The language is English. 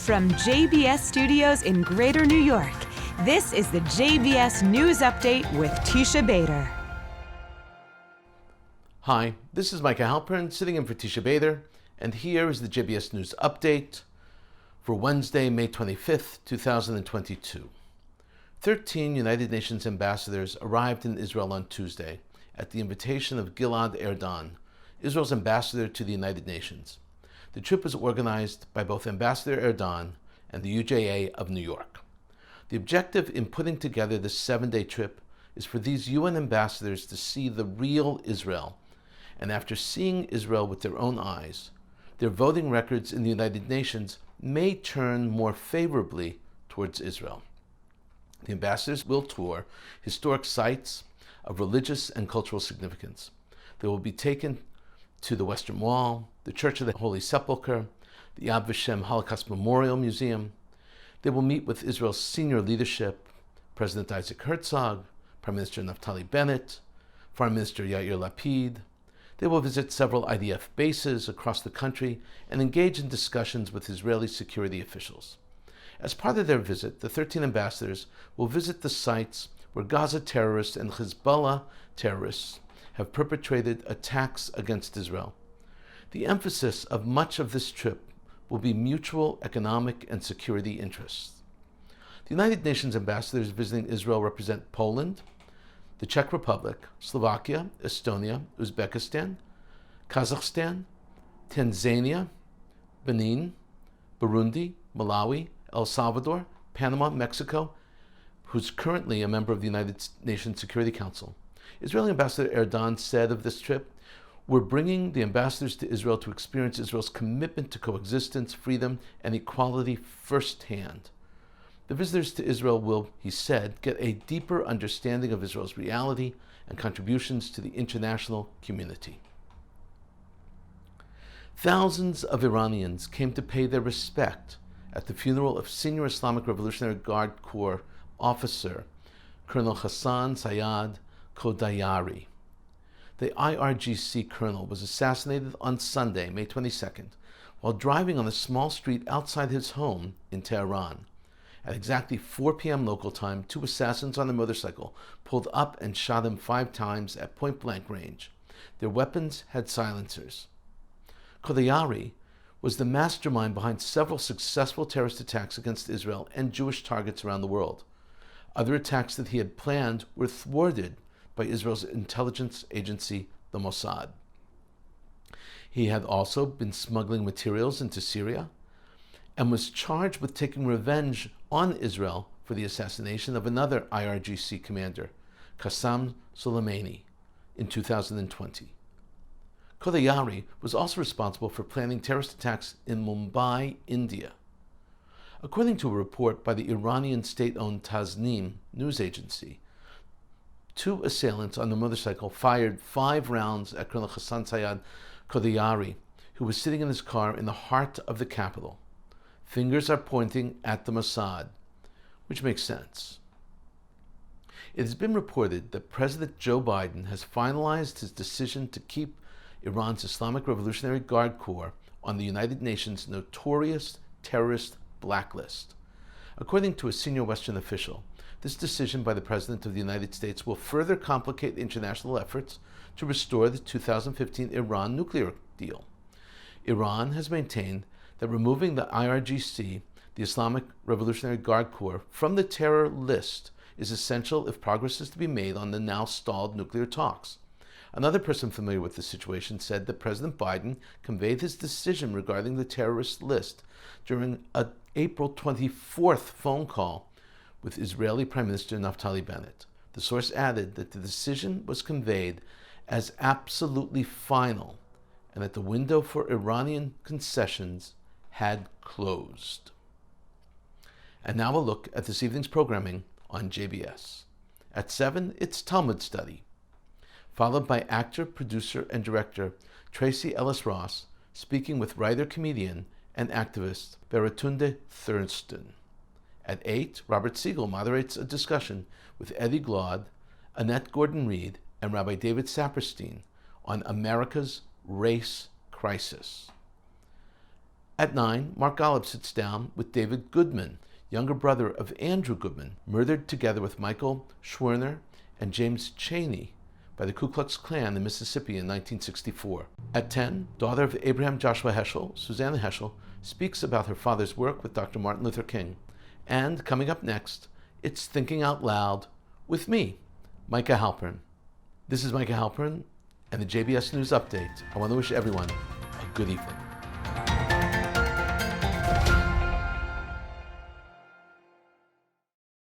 From JBS Studios in Greater New York, this is the JBS News Update with Tisha Bader. Hi, this is Micah Halpern sitting in for Tisha Bader, and here is the JBS News Update for Wednesday, May 25th, 2022. 13 United Nations ambassadors arrived in Israel on Tuesday at the invitation of Gilad Erdan, Israel's ambassador to the United Nations. The trip was organized by both Ambassador Erdan and the UJA of New York. The objective in putting together this 7-day trip is for these UN ambassadors to see the real Israel, and after seeing Israel with their own eyes, their voting records in the United Nations may turn more favorably towards Israel. The ambassadors will tour historic sites of religious and cultural significance. They will be taken to the Western Wall, the Church of the Holy Sepulchre, the Yad Vashem Holocaust Memorial Museum. They will meet with Israel's senior leadership, President Isaac Herzog, Prime Minister Naftali Bennett, Foreign Minister Yair Lapid. They will visit several IDF bases across the country and engage in discussions with Israeli security officials. As part of their visit, the 13 ambassadors will visit the sites where Gaza terrorists and Hezbollah terrorists have perpetrated attacks against Israel. The emphasis of much of this trip will be mutual economic and security interests. The United Nations ambassadors visiting Israel represent Poland, the Czech Republic, Slovakia, Estonia, Uzbekistan, Kazakhstan, Tanzania, Benin, Burundi, Malawi, El Salvador, Panama, Mexico, who's currently a member of the United Nations Security Council. Israeli Ambassador Erdan said of this trip, "We're bringing the ambassadors to Israel to experience Israel's commitment to coexistence, freedom, and equality firsthand. The visitors to Israel will," he said, "get a deeper understanding of Israel's reality and contributions to the international community." Thousands of Iranians came to pay their respect at the funeral of senior Islamic Revolutionary Guard Corps officer Col Hassan Kodayari. The IRGC colonel was assassinated on Sunday, May 22nd, while driving on a small street outside his home in Tehran. At exactly 4 p.m. local time, 2 assassins on a motorcycle pulled up and shot him 5 times at point-blank range. Their weapons had silencers. Kodayari was the mastermind behind several successful terrorist attacks against Israel and Jewish targets around the world. Other attacks that he had planned were thwarted by Israel's intelligence agency, the Mossad. He had also been smuggling materials into Syria and was charged with taking revenge on Israel for the assassination of another IRGC commander, Qasem Soleimani, in 2020. Kodayari was also responsible for planning terrorist attacks in Mumbai, India. According to a report by the Iranian state-owned Tasnim news agency, 2 assailants on the motorcycle fired 5 rounds at Colonel Hassan Kodayari, who was sitting in his car in the heart of the capital. Fingers are pointing at the Mossad, which makes sense. It has been reported that President Joe Biden has finalized his decision to keep Iran's Islamic Revolutionary Guard Corps on the United Nations notorious terrorist blacklist. According to a senior Western official, this decision by the President of the United States will further complicate international efforts to restore the 2015 Iran nuclear deal. Iran has maintained that removing the IRGC, the Islamic Revolutionary Guard Corps, from the terror list is essential if progress is to be made on the now stalled nuclear talks. Another person familiar with the situation said that President Biden conveyed his decision regarding the terrorist list during an April 24th phone call with Israeli Prime Minister Naftali Bennett. The source added that the decision was conveyed as absolutely final and that the window for Iranian concessions had closed. And now a look at this evening's programming on JBS. At 7, it's Talmud Study, followed by actor, producer, and director Tracee Ellis Ross speaking with writer-comedian and activist Baratunde Thurston. At 8, Robert Siegel moderates a discussion with Eddie Glaude, Annette Gordon-Reed, and Rabbi David Saperstein on America's race crisis. At 9, Mark Golub sits down with David Goodman, younger brother of Andrew Goodman, murdered together with Michael Schwerner and James Chaney by the Klu Klux Klan in Mississippi in 1964. At 10, daughter of Arbraham Joshua Heschel, Susannah Heschel, speaks about her father's work with Dr. Martin Luther King. And coming up next, it's Thinking Out Loud with me, Micah Halpern. This is Micah Halpern and the JBS News Update. I want to wish everyone a good evening.